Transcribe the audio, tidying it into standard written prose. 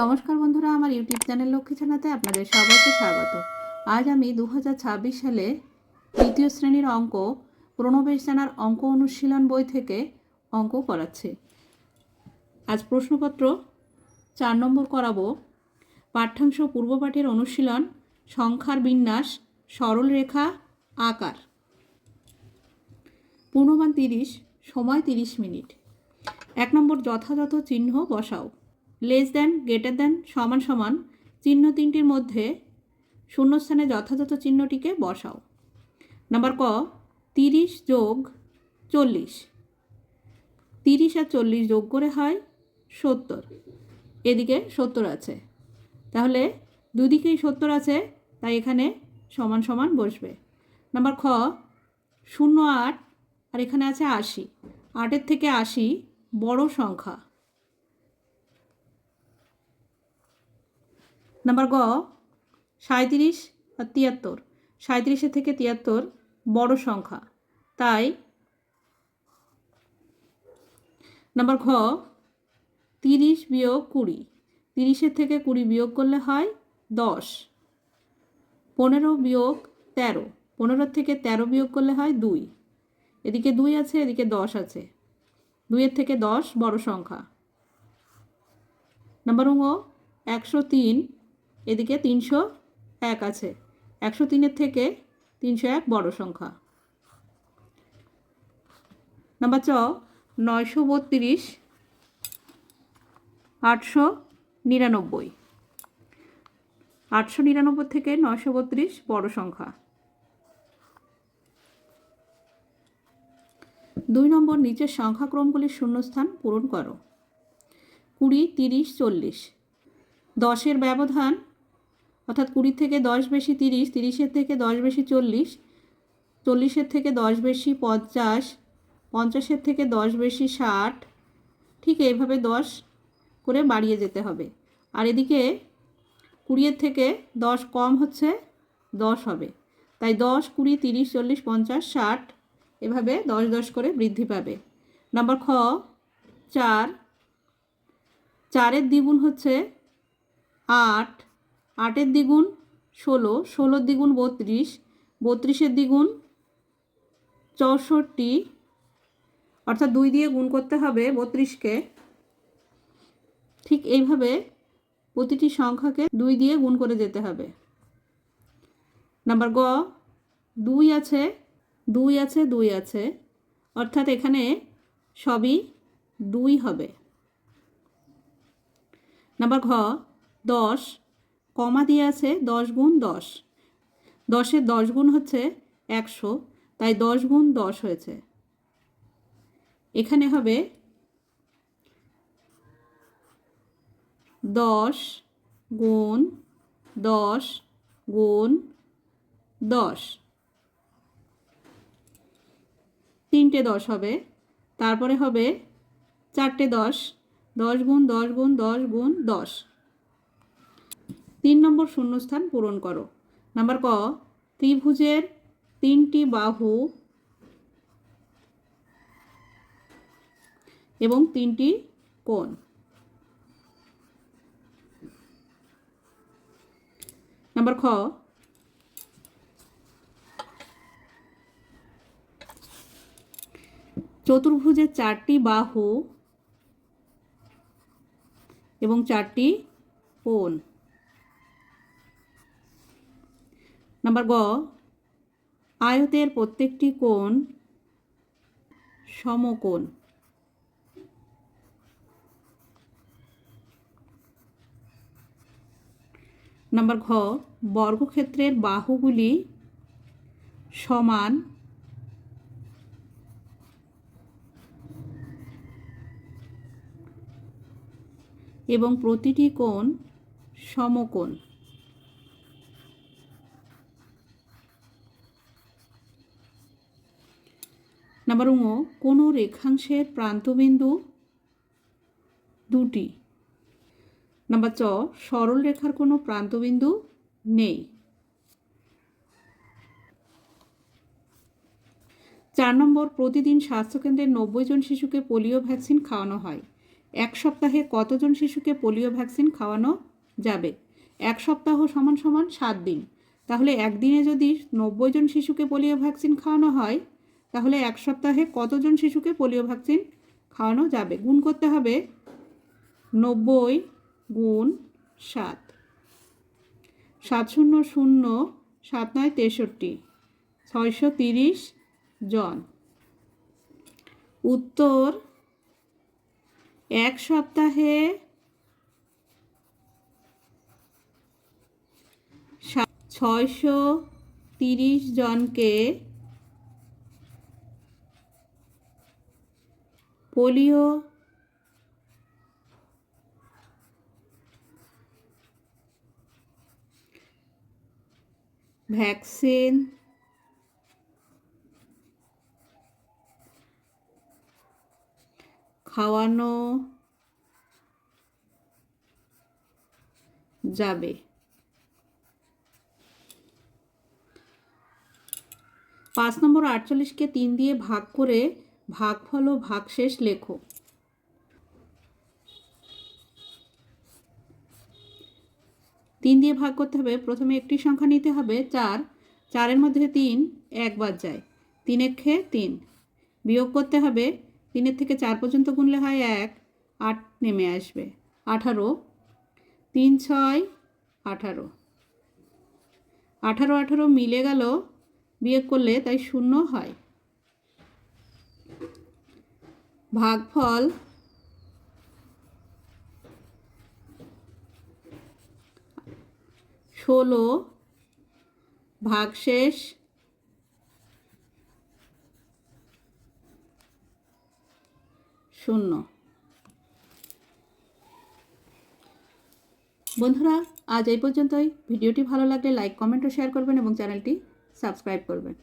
নমস্কার বন্ধুরা, আমার ইউটিউব চ্যানেল লক্ষ্মী ছানাতে আপনাদের সবাইকে স্বাগত। আজ আমি 2026 সালে তৃতীয় শ্রেণীর অঙ্ক প্রণবেশ জানার অঙ্ক অনুশীলন বই থেকে অঙ্ক করাচ্ছি। আজ প্রশ্নপত্র 4 নম্বর করাবো। পাঠ্যাংশ পূর্বপাঠের অনুশীলন, সংখ্যার বিন্যাস, সরল রেখা, আকার। পূর্ণমান 30, সময় 30 মিনিট। 1 নম্বর, যথাযথ চিহ্ন বসাও। লেস দেন, গ্রেটার দেন, সমান সমান চিহ্ন তিনটির মধ্যে শূন্যস্থানে যথাযথ চিহ্নটিকে বসাও। নাম্বার ক, 30 যোগ 40, 30 আর 40 যোগ করে হয় 70। এদিকে 70 আছে, তাহলে দুদিকেই 70 আছে, তাই এখানে সমান সমান বসবে। নাম্বার খ, 08 আর এখানে আছে 80, 8-এর থেকে 80 বড় সংখ্যা। নাম্বার গ, 37 আর 73, 37-এর থেকে 73 বড় সংখ্যা, তাই। নাম্বার ঘ, 30 বিয়োগ 20, 30-এর থেকে 20 বিয়োগ করলে হয় 10। 15 বিয়োগ 13, 15-এর থেকে 13 বিয়োগ করলে হয় 2। এদিকে 2 আছে, এদিকে 10 আছে, 2-এর থেকে 10 বড় সংখ্যা। নাম্বার ঙ, 103, এদিকে 301 আছে, 103-এর থেকে 301 বড় সংখ্যা। নাম্বার চ, 932, 899, 899 থেকে 932 বড় সংখ্যা। 2 নম্বর, নিচের সংখ্যাক্রমগুলির শূন্যস্থান পূরণ করো। 20, 30, 40, 10-এর ব্যবধান, অর্থাৎ 20 থেকে 10 বেশি 30, 30-এর থেকে 10 বেশি 40, 40-এর থেকে 10 বেশি 50, 50-এর থেকে 10 বেশি 60, ঠিক এইভাবে 10 করে বাড়িয়ে যেতে হবে। আর এদিকে 20-এর থেকে 10 কম হচ্ছে 10 হবে, তাই 10, 20, 30, 40, 50, 60 এভাবে 10 10 করে বৃদ্ধি পাবে। নাম্বার খ, 4, 4-এর দ্বিগুণ হচ্ছে 8, 8-এর দ্বিগুণ 16, 16-এর দ্বিগুণ 32, 32-এর দ্বিগুণ 64, অর্থাৎ 2 দিয়ে গুণ করতে হবে 32-কে। ঠিক এইভাবে প্রতিটি সংখ্যাকে 2 দিয়ে গুণ করে যেতে হবে। নাম্বার গ, 2 আছে, 2 আছে, 2 আছে, অর্থাৎ এখানে সবই 2 হবে। নাম্বার ঘ, 10, কমা দিয়ে আছে 10 গুণ 10, 10-এর 10 গুণ হচ্ছে 100, তাই 10 গুণ 10 হয়েছে। এখানে হবে 10 গুণ 10 গুণ 10, 3টে 10 হবে, তারপরে হবে 4টে 10, 10 গুণ 10 গুণ 10 গুণ 10। 3 নম্বর, শূন্যস্থান পূরণ করো। নাম্বার ক, ত্রিভুজের 3টি বাহু এবং 3টি কোণ। নাম্বার খ, চতুর্ভুজের 4টি বাহু এবং 4টি কোণ। নাম্বার গ, আয়তের প্রত্যেকটি কোণ সমকোণ। নাম্বার ঘ, বর্গক্ষেত্রের বাহুগুলি সমান এবং প্রতিটি কোণ সমকোণ। নাম্বার ঙ, কোনো রেখাংশের প্রান্তবিন্দু 2টি। নাম্বার চ, সরল রেখার কোনো প্রান্তবিন্দু নেই। 4 নম্বর, প্রতিদিন স্বাস্থ্যকেন্দ্রের 90 জন শিশুকে পোলিও ভ্যাকসিন খাওয়ানো হয়, এক সপ্তাহে কতজন শিশুকে পোলিও ভ্যাকসিন খাওয়ানো যাবে? এক সপ্তাহ সমান সমান 7 দিন। তাহলে একদিনে যদি 90 জন শিশুকে পোলিও ভ্যাকসিন খাওয়ানো হয়, তাহলে এক সপ্তাহে কতজন শিশুকে পোলিও ভ্যাকসিন খাওয়ানো যাবে? গুণ করতে হবে 90 গুণ 7। 7 শূন্য শূন্য, 7 9 63, 630 জন। উত্তর, এক সপ্তাহে 630 জনকে পোলিও ভ্যাকসিন খাওয়ানো যাবে। 5 নম্বর 48কে 3 দিয়ে ভাগ করে ভাগফল ও ভাগশেষ লেখো। 3 দিয়ে ভাগ করতে হবে, প্রথমে একটি সংখ্যা নিতে হবে 4। 4-এর মধ্যে 3 একবার যায়, 3 একে 3। বিয়োগ করতে হবে, 3-এর থেকে 4 পর্যন্ত গুনলে হয় 1, 8 নেমে আসবে 18। 3 6 18, 18 18 মিলে গেল, বিয়োগ করলে তাই 0 হয়। ভাগফল 16, ভাগশেষ 0। বন্ধুরা, আজ এই পর্যন্তই। ভিডিওটি ভালো লাগলে লাইক, কমেন্ট ও শেয়ার করবেন এবং চ্যানেলটি সাবস্ক্রাইব করবেন।